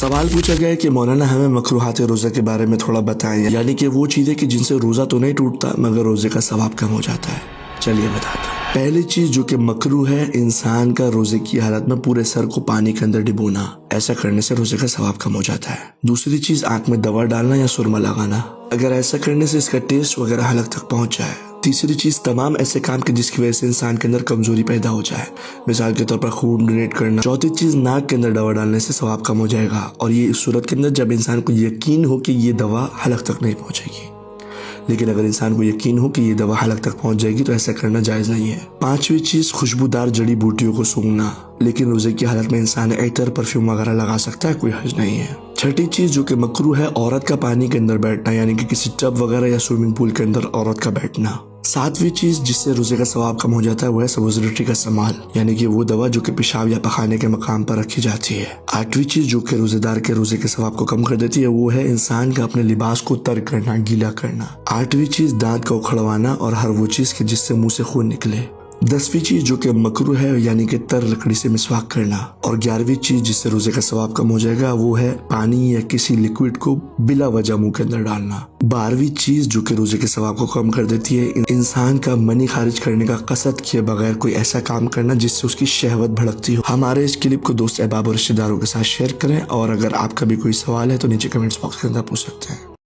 सवाल पूछा गया है कि मौलाना हमें मकरूहात रोज़ा के बारे में थोड़ा बताएं, यानी कि वो चीज़ें कि जिनसे रोज़ा तो नहीं टूटता मगर रोज़े का सवाब कम हो जाता है। चलिए बताते हैं। पहली चीज़ जो कि मकरूह है, इंसान का रोज़े की हालत में पूरे सर को पानी के अंदर डिबोना। ऐसा करने से रोज़े का सवाब कम हो जाता है। दूसरी चीज़, आंख में दवा डालना या सुरमा लगाना। अगर ऐसा करने से इसका टेस्ट वगैरह हलक तक पहुंच जाए। तीसरी चीज़, तमाम ऐसे काम के जिसकी वजह से इंसान के अंदर कमजोरी पैदा हो जाए, मिसाल के तौर पर खून डोनेट करना। चौथी चीज़, नाक के अंदर दवा डालने से सवाब कम हो जाएगा, और ये इस सूरत के अंदर जब इंसान को यकीन हो कि ये दवा हलक तक नहीं पहुंचेगी। लेकिन अगर इंसान को यकीन हो कि ये दवा हलक तक पहुंच जाएगी तो ऐसा करना जायज़ नहीं है। पांचवी चीज़, खुशबूदार जड़ी बूटियों को सूंघना। लेकिन रोज़े की हालत में इंसान इतर, परफ्यूम वगैरह लगा सकता है, कोई हर्ज नहीं है। छठी चीज़ जो कि मकरूह है, औरत का पानी के अंदर बैठना, यानी कि किसी टब वगैरह या स्विमिंग पूल के अंदर औरत का बैठना। सातवीं चीज़ जिससे रोज़े का सवाब कम हो जाता है वो है सब्ज़रेटरी का इस्तेमाल, यानी कि वो दवा जो कि पेशाब या पखाने के मकाम पर रखी जाती है। आठवीं चीज़ जो कि रोज़ेदार के रोज़े के सवाब को कम कर देती है वो है इंसान का अपने लिबास को तर करना, गीला करना। आठवीं चीज़, दांत का उखड़वाना और हर वो चीज़ के जिससे मुंह से खून निकले। 10वीं चीज़ जो कि मकरूह है, यानी कि तर लकड़ी से मिसवाक करना। और 11वीं चीज़ जिससे रोज़े का सवाब कम हो जाएगा वो है पानी या किसी लिक्विड को बिला वजह मुंह के अंदर डालना। 12वीं चीज़ जो कि रोज़े के सवाब को कम कर देती है, इंसान का मनी खारिज करने का कसद किए बगैर कोई ऐसा काम करना जिससे उसकी शहवत भड़कती हो। हमारे इस क्लिप को दोस्त, अहबाब और रिश्तेदारों के साथ शेयर करें, और अगर आपका भी कोई सवाल है तो नीचे कमेंट्स बॉक्स के अंदर पूछ सकते हैं।